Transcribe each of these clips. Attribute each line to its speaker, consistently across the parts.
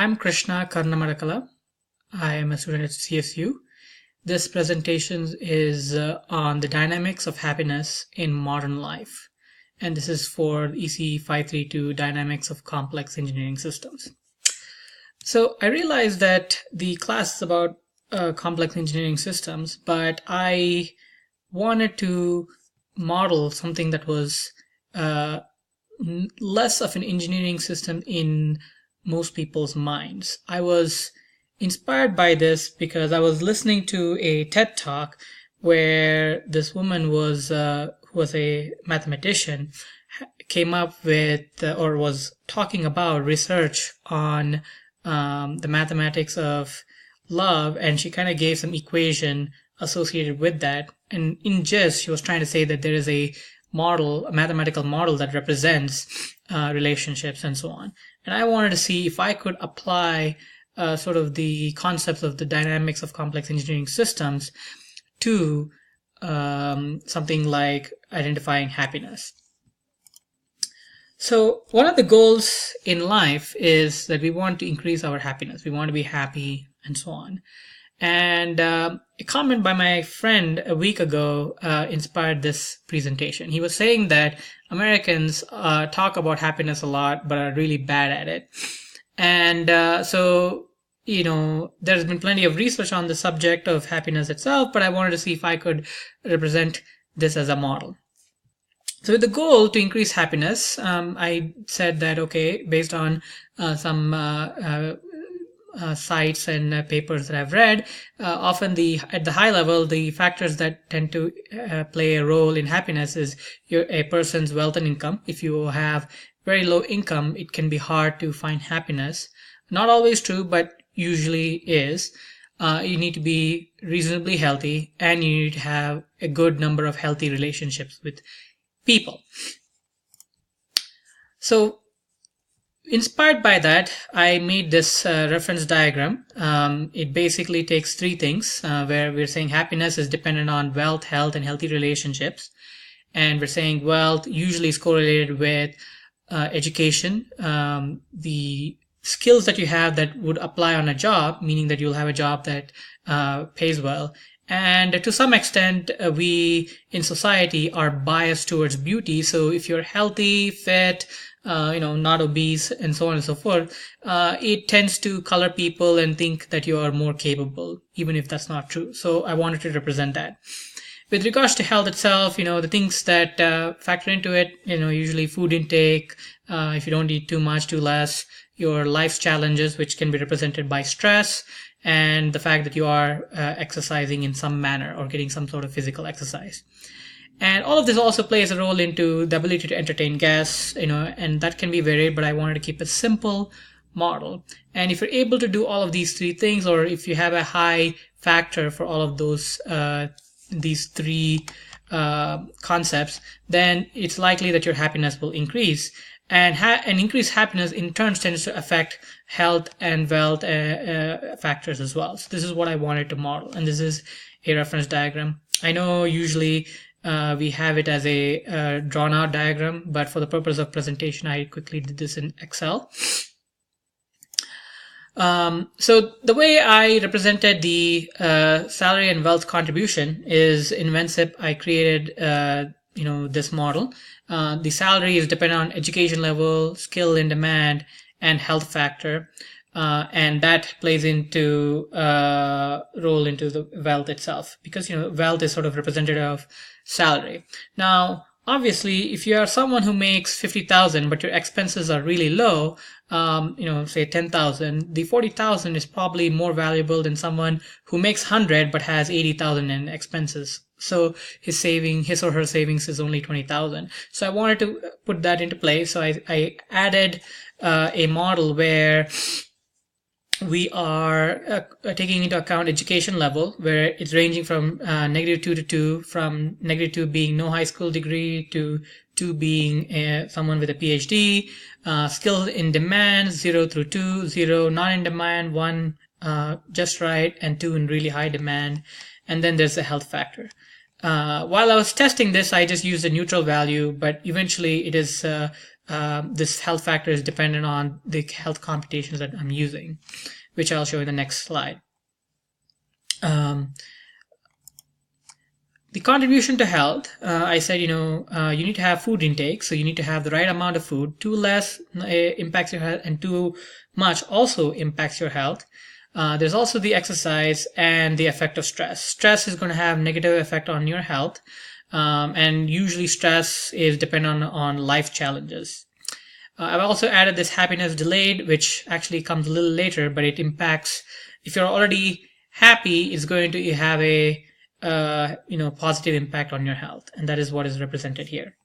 Speaker 1: I'm Krishna Karnamarakala. I am a student at CSU. This presentation is on the dynamics of happiness in modern life. And this is for EC 532 Dynamics of Complex Engineering Systems. So I realized that the class is about complex engineering systems, but I wanted to model something that was less of an engineering system in most people's minds. I was inspired by this because I was listening to a TED Talk where this woman was who was a mathematician, came up with or was talking about research on the mathematics of love, and she kind of gave some equation associated with that. And in gist, she was trying to say that there is a model, a mathematical model that represents relationships and so on. And I wanted to see if I could apply sort of the concepts of the dynamics of complex engineering systems to something like identifying happiness. So one of the goals in life is that we want to increase our happiness. We want to be happy and so on. And a comment by my friend a week ago inspired this presentation. He was saying that Americans talk about happiness a lot, but are really bad at it. And so, there's been plenty of research on the subject of happiness itself, but I wanted to see if I could represent this as a model. So with the goal to increase happiness, I said that, okay, based on some sites and papers that I've read, often at the high level, the factors that tend to play a role in happiness is a person's wealth and income. If you have very low income, it can be hard to find happiness. Not always true, but usually is. You need to be reasonably healthy, and you need to have a good number of healthy relationships with people. So inspired by that, I made this reference diagram. It basically takes three things where we're saying happiness is dependent on wealth, health, and healthy relationships. And we're saying wealth usually is correlated with education, the skills that you have that would apply on a job, meaning that you'll have a job that pays well. And to some extent, we in society are biased towards beauty. So if you're healthy, fit, not obese, and so on and so forth, it tends to color people and think that you are more capable, even if that's not true. So I wanted to represent that. With regards to health itself, the things that factor into it, usually food intake, if you don't eat too much, too less, your life's challenges, which can be represented by stress, and the fact that you are exercising in some manner or getting some sort of physical exercise. And all of this also plays a role into the ability to entertain guests, and that can be varied, but I wanted to keep a simple model. And if you're able to do all of these three things, or if you have a high factor for all of those, these three concepts, then it's likely that your happiness will increase. And increased happiness in turn tends to affect health and wealth factors as well. So this is what I wanted to model, and this is a reference diagram. I know usually we have it as a drawn out diagram, but for the purpose of presentation, I quickly did this in Excel. So the way I represented the salary and wealth contribution is in Vensip. I created this model. The salary is dependent on education level, skill in demand, and health factor, and that plays into role into the wealth itself, because wealth is sort of representative of salary. Now, obviously, if you are someone who makes 50,000 but your expenses are really low, say 10,000, the 40,000 is probably more valuable than someone who makes 100 but has 80,000 in expenses. So his or her savings is only 20,000. So I wanted to put that into play. So I added a model where we are taking into account education level, where it's ranging from -2 to 2, from -2 being no high school degree to 2 being someone with a PhD, skill in demand 0 through 2, 0 not in demand, 1 just right, and 2 in really high demand. And then there's the health factor. While I was testing this, I just used a neutral value, but eventually it is this health factor is dependent on the health computations that I'm using, which I'll show in the next slide. The contribution to health, I said, you need to have food intake, so you need to have the right amount of food. Too less impacts your health, and too much also impacts your health. There's also the exercise and the effect of stress. Stress is going to have negative effect on your health, and usually stress is dependent on life challenges. I've also added this happiness delayed, which actually comes a little later, but it impacts, if you're already happy, it's going to have a positive impact on your health, and that is what is represented here.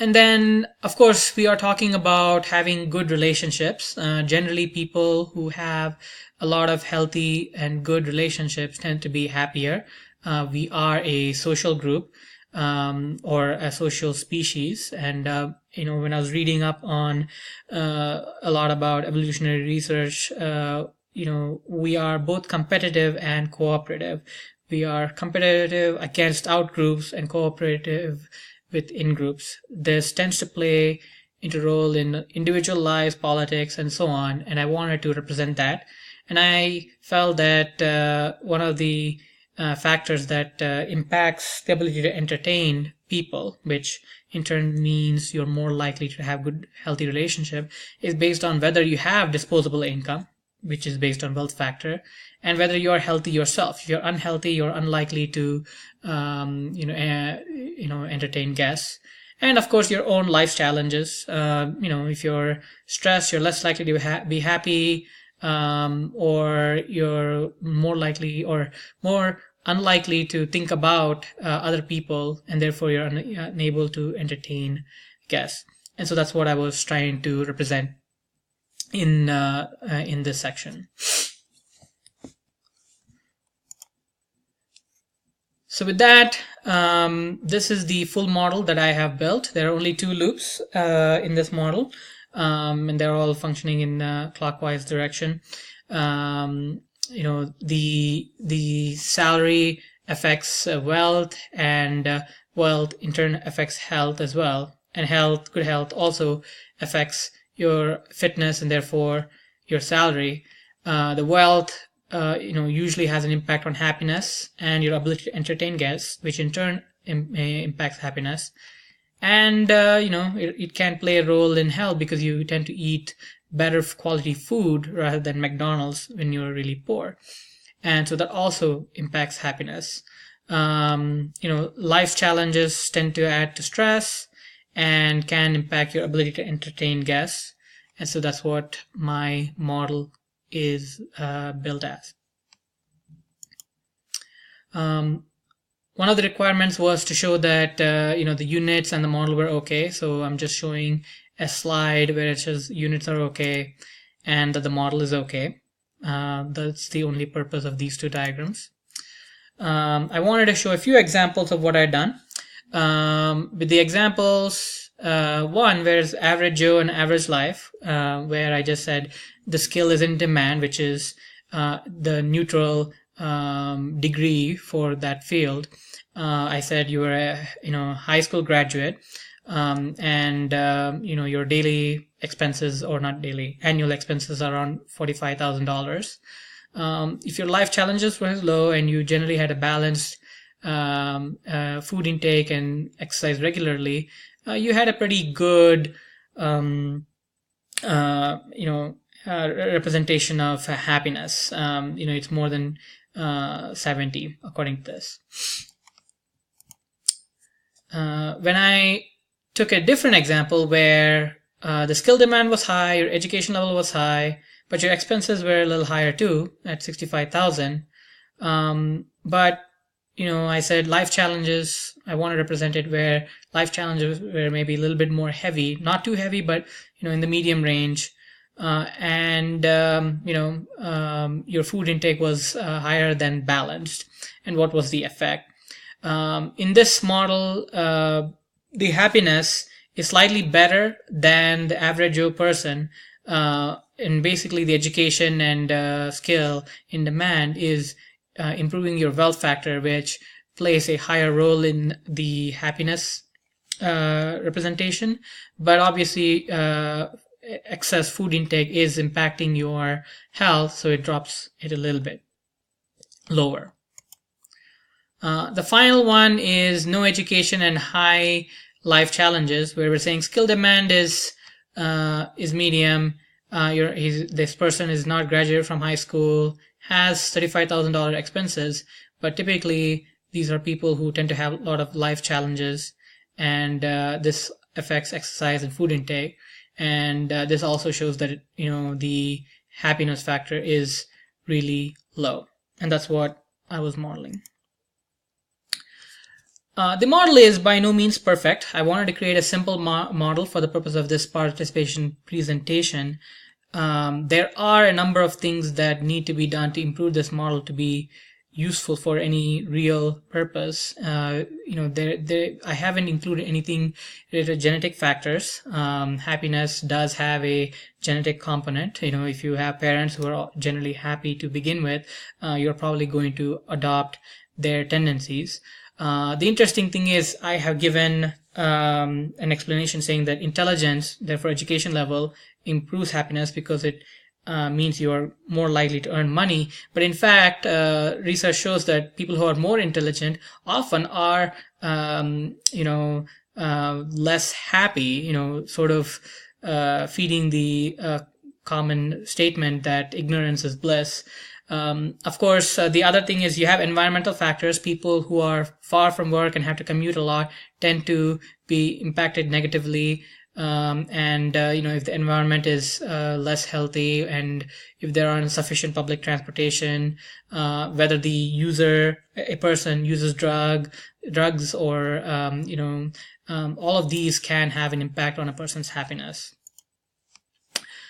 Speaker 1: And then, of course, we are talking about having good relationships. Generally, people who have a lot of healthy and good relationships tend to be happier. We are a social group, or a social species. And, when I was reading up on a lot about evolutionary research, we are both competitive and cooperative. We are competitive against outgroups and cooperative with in-groups. This tends to play into role in individual lives, politics, and so on, and I wanted to represent that. And I felt that one of the factors that impacts the ability to entertain people, which in turn means you're more likely to have good, healthy relationship, is based on whether you have disposable income, which is based on wealth factor, and whether you are healthy yourself. If you're unhealthy, you're unlikely to, entertain guests. And of course, your own life challenges. If you're stressed, you're less likely to be happy, or you're more likely or more unlikely to think about other people, and therefore you're unable to entertain guests. And so that's what I was trying to represent in this section. So with that, this is the full model that I have built. There are only 2 loops in this model, and they're all functioning in clockwise direction. The salary affects wealth, and wealth in turn affects health as well. And good health also affects your fitness and therefore your salary. The wealth, usually has an impact on happiness and your ability to entertain guests, which in turn impacts happiness. And, it can play a role in health because you tend to eat better quality food rather than McDonald's when you're really poor. And so that also impacts happiness. Life challenges tend to add to stress and can impact your ability to entertain guests. And so that's what my model is built as. One of the requirements was to show that the units and the model were okay. So I'm just showing a slide where it says units are okay and that the model is okay. That's the only purpose of these 2 diagrams. I wanted to show a few examples of what I've done. With the examples, one where it's average Joe and average life, where I just said the skill is in demand, which is the neutral degree for that field. I said you were a high school graduate, and your daily expenses, or not daily, annual expenses are around $45,000. If your life challenges were low and you generally had a balanced food intake and exercise regularly, you had a pretty good representation of happiness. It's more than 70 according to this. When I took a different example where the skill demand was high, your education level was high, but your expenses were a little higher too, at 65,000. But I said life challenges, I want to represent it where life challenges were maybe a little bit more heavy, not too heavy, but in the medium range. Your food intake was higher than balanced. And what was the effect? In this model, the happiness is slightly better than the average Joe person. And basically the education and skill in demand is improving your wealth factor, which plays a higher role in the happiness representation, but obviously excess food intake is impacting your health, so it drops it a little bit lower. The final one is no education and high life challenges, where we're saying skill demand is medium. This person is not graduated from high school, has $35,000 expenses, but typically these are people who tend to have a lot of life challenges, and this affects exercise and food intake. And this also shows that the happiness factor is really low, and that's what I was modeling. The model is by no means perfect. I wanted to create a simple model for the purpose of this participation presentation. There are a number of things that need to be done to improve this model to be useful for any real purpose. I haven't included anything related to genetic factors. Happiness does have a genetic component. If you have parents who are generally happy to begin with, you're probably going to adopt their tendencies. The interesting thing is I have given an explanation saying that intelligence, therefore education level, improves happiness because it means you are more likely to earn money. But in fact, research shows that people who are more intelligent often are, less happy, sort of feeding the common statement that ignorance is bliss. Of course, the other thing is you have environmental factors. People who are far from work and have to commute a lot tend to be impacted negatively. If the environment is less healthy, and if there aren't sufficient public transportation, whether a person uses drugs, or all of these can have an impact on a person's happiness.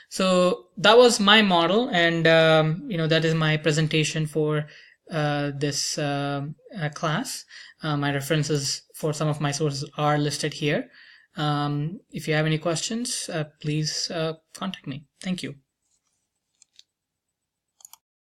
Speaker 1: So that was my model, and that is my presentation for this class. My references for some of my sources are listed here. If you have any questions, please contact me. Thank you.